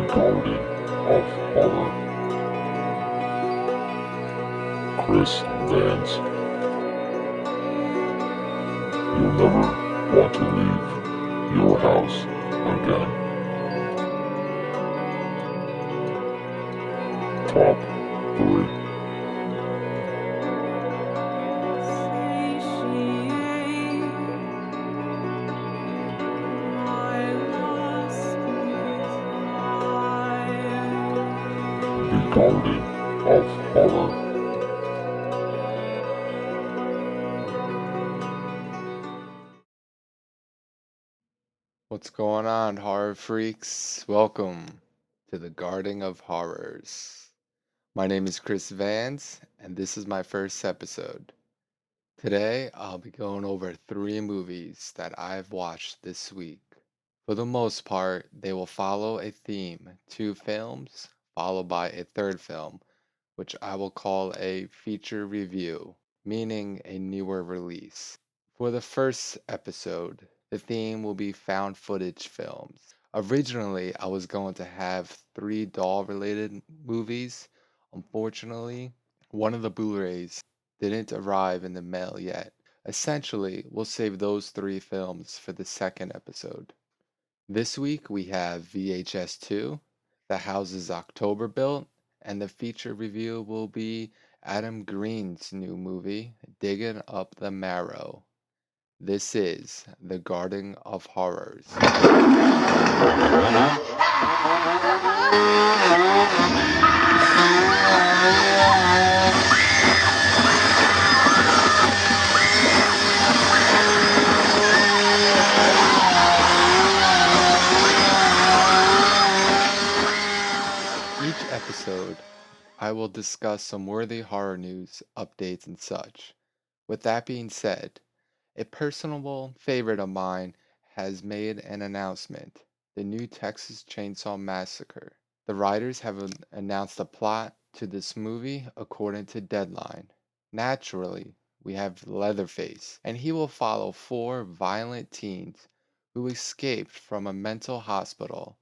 Garden of Horror. Chris Vance. You'll never want to leave your house again. Top 3. The Garden of Horror. What's going on, horror freaks? Welcome to the Garden of Horrors. My name is Chris Vance, and this is my first episode. Today, I'll be going over 3 movies that I've watched this week. For the most part, they will follow a theme, 2 films, followed by a third film, which I will call a feature review, meaning a newer release. For the first episode, the theme will be found footage films. Originally, I was going to have 3 doll-related movies. Unfortunately, one of the Blu-rays didn't arrive in the mail yet. Essentially, we'll save those 3 films for the second episode. This week we have VHS 2, The Houses October Built, and the feature review will be Adam Green's new movie, Digging Up the Marrow. This is The Garden of Horrors. Each episode, I will discuss some worthy horror news, updates, and such. With that being said, a personal favorite of mine has made an announcement, the new Texas Chainsaw Massacre. The writers have announced a plot to this movie according to Deadline. Naturally, we have Leatherface, and he will follow 4 violent teens who escaped from a mental hospital.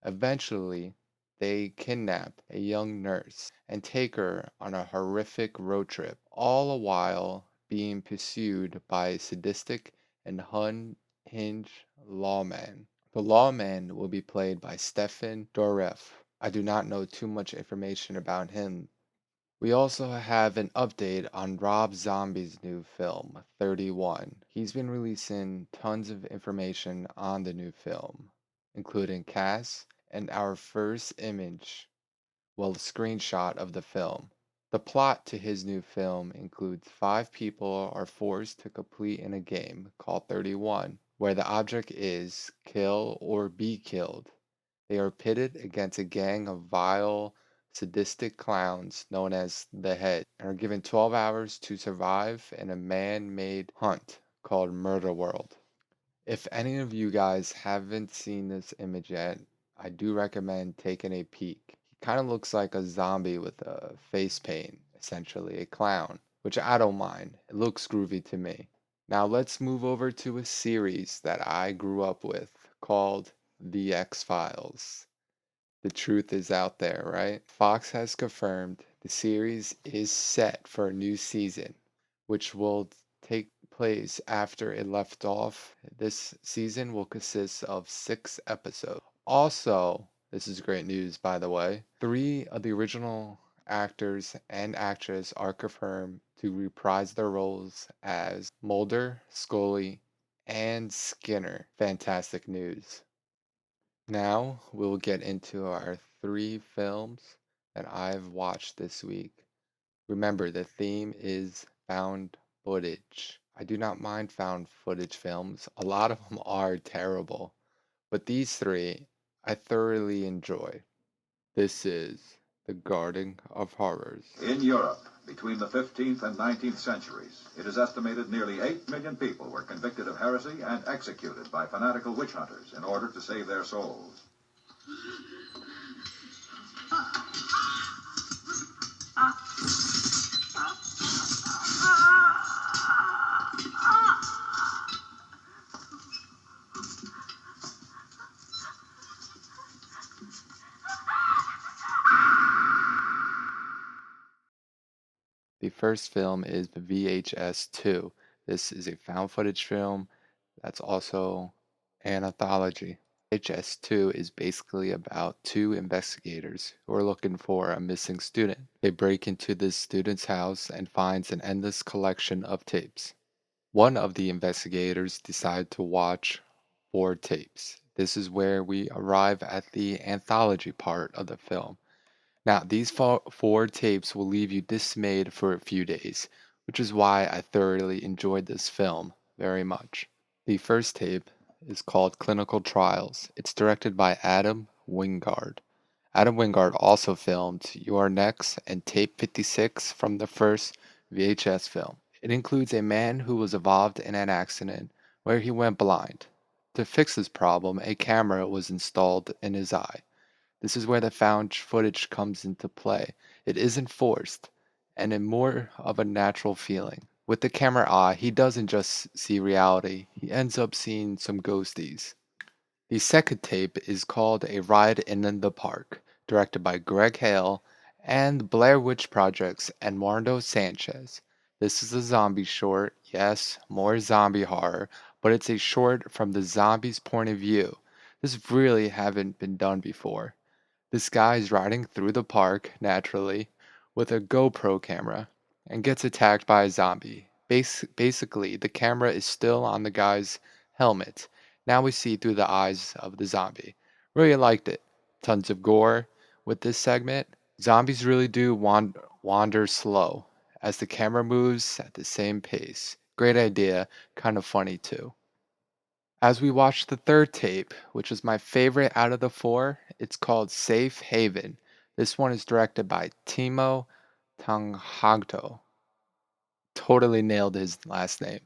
Eventually, they kidnap a young nurse and take her on a horrific road trip, all the while being pursued by a sadistic and unhinged lawman. The lawman will be played by Stephen Dorff. I do not know too much information about him. We also have an update on Rob Zombie's new film, 31. He's been releasing tons of information on the new film, including cast and our first image, well, a screenshot of the film. The plot to his new film includes 5 people are forced to complete in a game called 31, where the object is kill or be killed. They are pitted against a gang of vile, sadistic clowns known as the Head and are given 12 hours to survive in a man-made hunt called Murder World. If any of you guys haven't seen this image yet, I do recommend taking a peek. He kind of looks like a zombie with a face paint, essentially a clown, which I don't mind. It looks groovy to me. Now let's move over to a series that I grew up with called The X-Files. The truth is out there, right? Fox has confirmed the series is set for a new season, which will take place after it left off. This season will consist of 6 episodes. Also, this is great news, by the way, 3 of the original actors and actress are confirmed to reprise their roles as Mulder, Scully, and Skinner. Fantastic news. Now we'll get into our 3 films that I've watched this week. Remember, the theme is found footage. I do not mind found footage films. A lot of them are terrible, but these 3 I thoroughly enjoy. This is The Garden of Horrors. In Europe, between the 15th and 19th centuries, it is estimated nearly 8 million people were convicted of heresy and executed by fanatical witch hunters in order to save their souls. The first film is the VHS 2. This is a found footage film that's also an anthology. VHS 2 is basically about two investigators who are looking for a missing student. They break into this student's house and finds an endless collection of tapes. One of the investigators decide to watch 4 tapes. This is where we arrive at the anthology part of the film. Now, these 4 tapes will leave you dismayed for a few days, which is why I thoroughly enjoyed this film very much. The first tape is called Clinical Trials. It's directed by Adam Wingard. Adam Wingard also filmed Your Next and Tape 56 from the first VHS film. It includes a man who was involved in an accident where he went blind. To fix this problem, a camera was installed in his eye. This is where the found footage comes into play. It isn't forced, and in more of a natural feeling. With the camera eye, he doesn't just see reality, he ends up seeing some ghosties. The second tape is called A Ride in the Park, directed by Greg Hale and Blair Witch Project's Eduardo Sanchez. This is a zombie short, yes, more zombie horror, but it's a short from the zombie's point of view. This really haven't been done before. This guy is riding through the park, naturally, with a GoPro camera and gets attacked by a zombie. Basically, the camera is still on the guy's helmet. Now we see through the eyes of the zombie. Really liked it. Tons of gore with this segment. Zombies really do wander slow as the camera moves at the same pace. Great idea, kind of funny too. As we watch the third tape, which is my favorite out of the 4, it's called Safe Haven. This one is directed by Timo Tanghagto. Totally nailed his last name.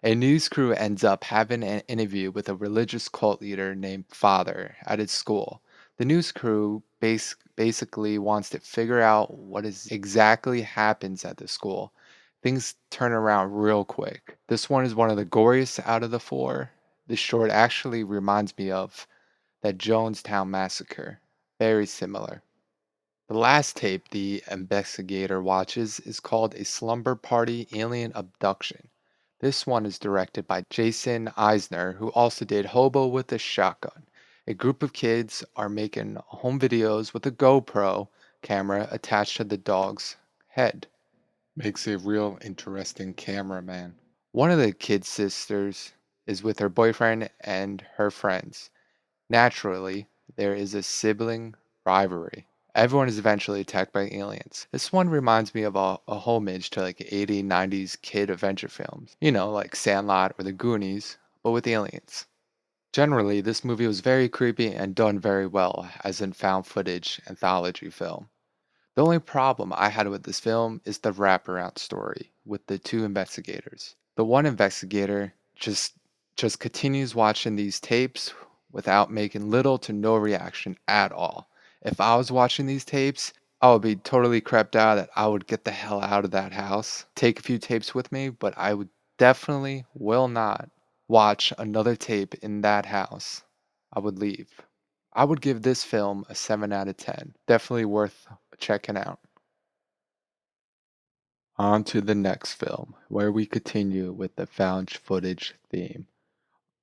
A news crew ends up having an interview with a religious cult leader named Father at its school. The news crew basically wants to figure out what is exactly happens at the school. Things turn around real quick. This one is one of the goriest out of the 4. This short actually reminds me of that Jonestown Massacre. Very similar. The last tape the investigator watches is called A Slumber Party Alien Abduction. This one is directed by Jason Eisner, who also did Hobo with a Shotgun. A group of kids are making home videos with a GoPro camera attached to the dog's head. Makes a real interesting cameraman. One of the kid's sisters is with her boyfriend and her friends. Naturally, there is a sibling rivalry. Everyone is eventually attacked by aliens. This one reminds me of a homage to like 80s, 90s kid adventure films. You know, like Sandlot or The Goonies, but with aliens. Generally, this movie was very creepy and done very well as in found footage anthology film. The only problem I had with this film is the wraparound story with the 2 investigators. The one investigator just continues watching these tapes without making little to no reaction at all. If I was watching these tapes, I would be totally creeped out that I would get the hell out of that house, take a few tapes with me, but I would definitely will not watch another tape in that house. I would leave. I would give this film a 7 out of 10. Definitely worth checking out. On to the next film, where we continue with the found footage theme.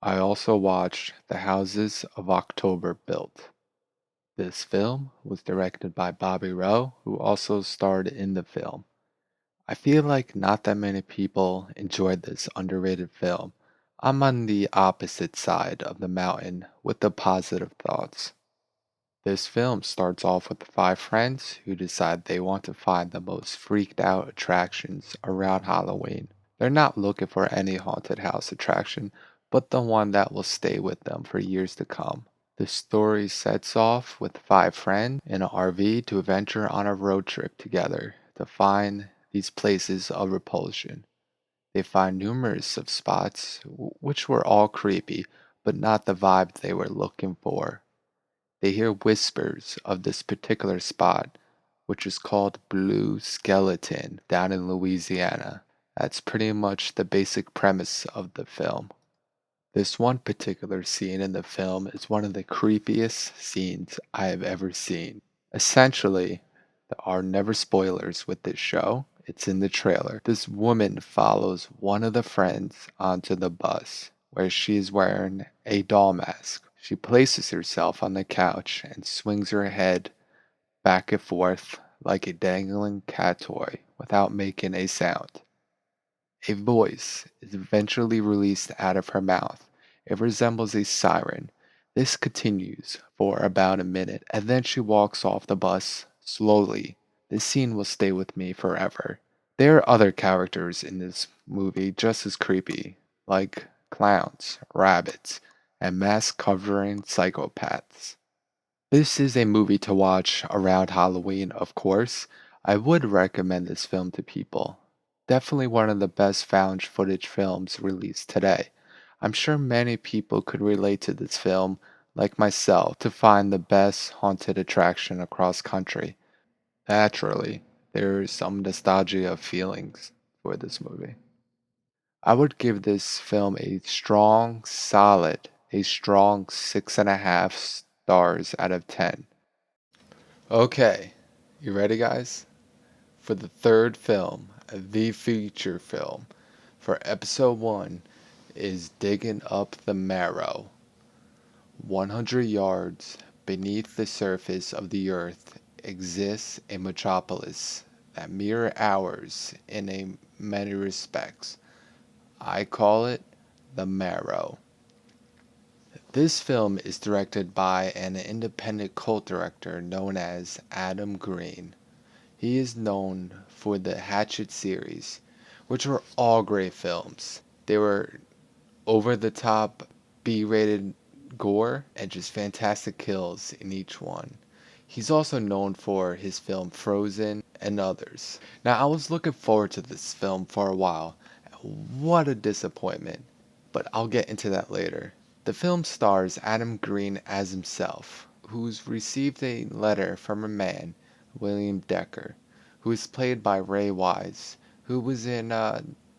I also watched The Houses of October Built. This film was directed by Bobby Rowe, who also starred in the film. I feel like not that many people enjoyed this underrated film. I'm on the opposite side of the mountain with the positive thoughts. This film starts off with 5 friends who decide they want to find the most freaked out attractions around Halloween. They're not looking for any haunted house attraction, but the one that will stay with them for years to come. The story sets off with 5 friends in an RV to venture on a road trip together to find these places of repulsion. They find numerous of spots which were all creepy, but not the vibe they were looking for. They hear whispers of this particular spot, which is called Blue Skeleton down in Louisiana. That's pretty much the basic premise of the film. This one particular scene in the film is one of the creepiest scenes I have ever seen. Essentially, There are never spoilers with this show. It's in the trailer. This woman follows one of the friends onto the bus where she is wearing a doll mask. She places herself on the couch and swings her head back and forth like a dangling cat toy without making a sound. A voice is eventually released out of her mouth. It resembles a siren. This continues for about a minute, and then she walks off the bus slowly. This scene will stay with me forever. There are other characters in this movie just as creepy, like clowns, rabbits, and mask covering psychopaths. This is a movie to watch around Halloween, of course. I would recommend this film to people. Definitely one of the best found footage films released today. I'm sure many people could relate to this film, like myself, to find the best haunted attraction across country. Naturally, there is some nostalgia feelings for this movie. I would give this film a strong 6.5 stars out of 10. Okay, you ready, guys? For the third film, the feature film for episode 1 is Digging Up the Marrow. 100 yards beneath the surface of the earth exists a metropolis that mirrors ours in many respects. I call it the Marrow. This film is directed by an independent cult director known as Adam Green. He is known for the Hatchet series, which were all great films. They were over the top, B-rated gore, and just fantastic kills in each one. He's also known for his film Frozen and others. Now, I was looking forward to this film for a while. What a disappointment, but I'll get into that later. The film stars Adam Green as himself, who's received a letter from a man, William Decker, who is played by Ray Wise, who was in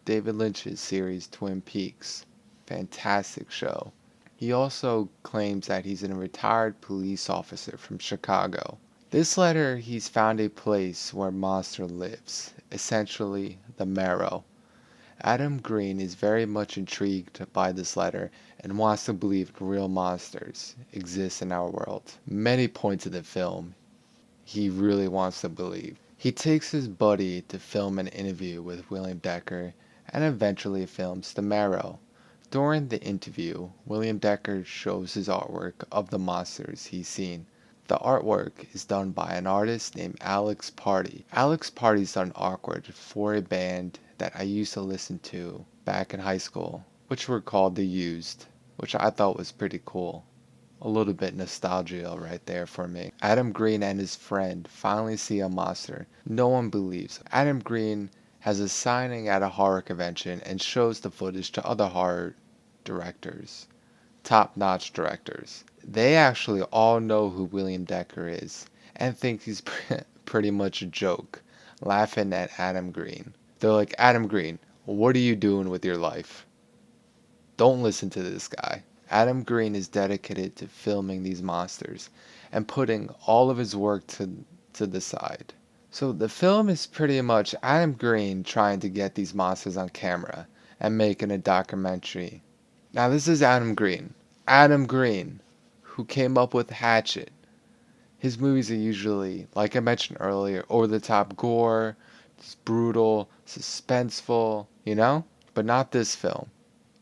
David Lynch's series Twin Peaks. Fantastic show. He also claims that he's a retired police officer from Chicago. This letter, he's found a place where monster lives, essentially the Marrow. Adam Green is very much intrigued by this letter and wants to believe real monsters exist in our world. Many points of the film, he really wants to believe. He takes his buddy to film an interview with William Decker and eventually films The Marrow. During the interview, William Decker shows his artwork of the monsters he's seen. The artwork is done by an artist named Alex Party. Alex Party's done artwork for a band that I used to listen to back in high school, which were called The Used, which I thought was pretty cool. A little bit nostalgia right there for me. Adam Green and his friend finally see a monster. No one believes. Adam Green has a signing at a horror convention and shows the footage to other horror directors, top-notch directors. They actually all know who William Decker is and think he's pretty much a joke, laughing at Adam Green. They're like, Adam Green, what are you doing with your life? Don't listen to this guy. Adam Green is dedicated to filming these monsters and putting all of his work to the side. So the film is pretty much Adam Green trying to get these monsters on camera and making a documentary. Now this is Adam Green. Adam Green, who came up with Hatchet. His movies are usually, like I mentioned earlier, over-the-top gore, it's brutal, suspenseful, you know? But not this film.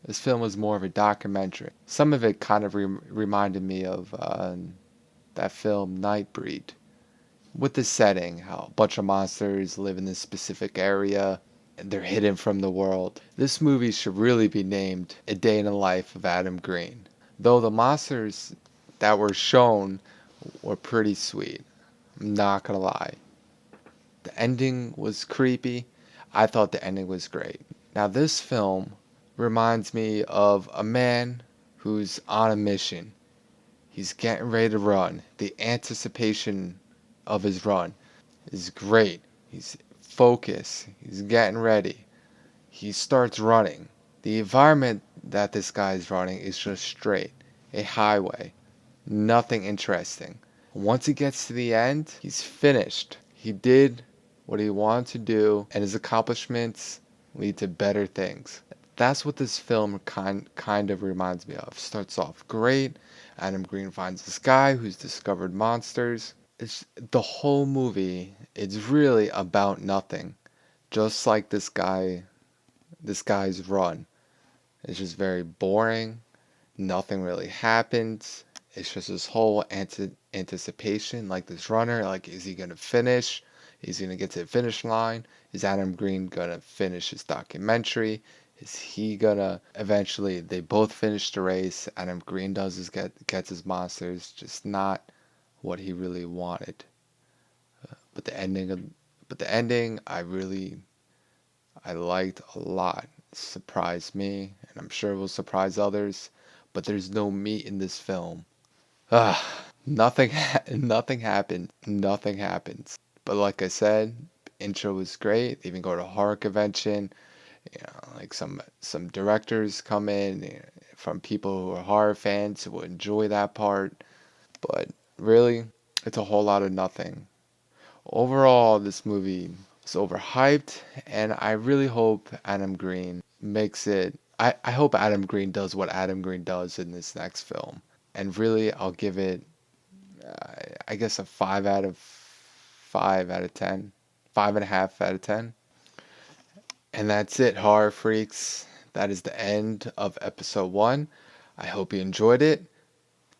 This film was more of a documentary. Some of it kind of reminded me of that film Nightbreed. With the setting, how a bunch of monsters live in this specific area and they're hidden from the world. This movie should really be named A Day in the Life of Adam Green. Though the monsters that were shown were pretty sweet. I'm not gonna lie. The ending was creepy. I thought the ending was great. Now this film reminds me of a man who's on a mission. He's getting ready to run. The anticipation of his run is great. He's focused. He's getting ready. He starts running. The environment that this guy is running is just straight. A highway. Nothing interesting. Once he gets to the end, he's finished. He did what he wanted to do, and his accomplishments lead to better things. That's what this film kind of reminds me of. Starts off great. Adam Green finds this guy who's discovered monsters. It's the whole movie. It's really about nothing, just like this guy's run. It's just very boring. Nothing really happens. It's just this whole anticipation, like this runner, like is he gonna finish? Is he gonna get to the finish line? Is Adam Green gonna finish his documentary? Is he gonna eventually? They both finish the race. Adam Green gets his monsters, just not what he really wanted. But the ending, I liked a lot. It surprised me, and I'm sure it will surprise others. But there's no meat in this film. Nothing happened. Nothing happens. But like I said, intro was great. They even go to a horror convention. Like some directors come in from people who are horror fans who will enjoy that part. But really, it's a whole lot of nothing. Overall, this movie is overhyped, and I really hope Adam Green makes it. I hope Adam Green does what Adam Green does in this next film. And really, I'll give it, I guess, a 5 out of 10, 5.5 out of 10. And that's it, horror freaks. That is the end of episode 1. I hope you enjoyed it.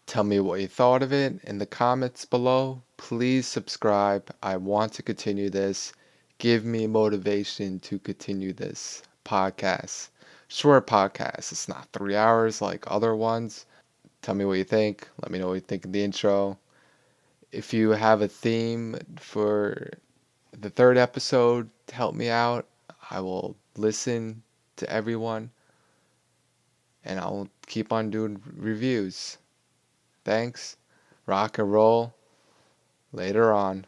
Tell me what you thought of it in the comments below. Please subscribe. I want to continue this. Give me motivation to continue this podcast. Short podcast. It's not 3 hours like other ones. Tell me what you think. Let me know what you think of the intro. If you have a theme for the third episode, help me out. I will listen to everyone. And I'll keep on doing reviews. Thanks. Rock and roll. Later on.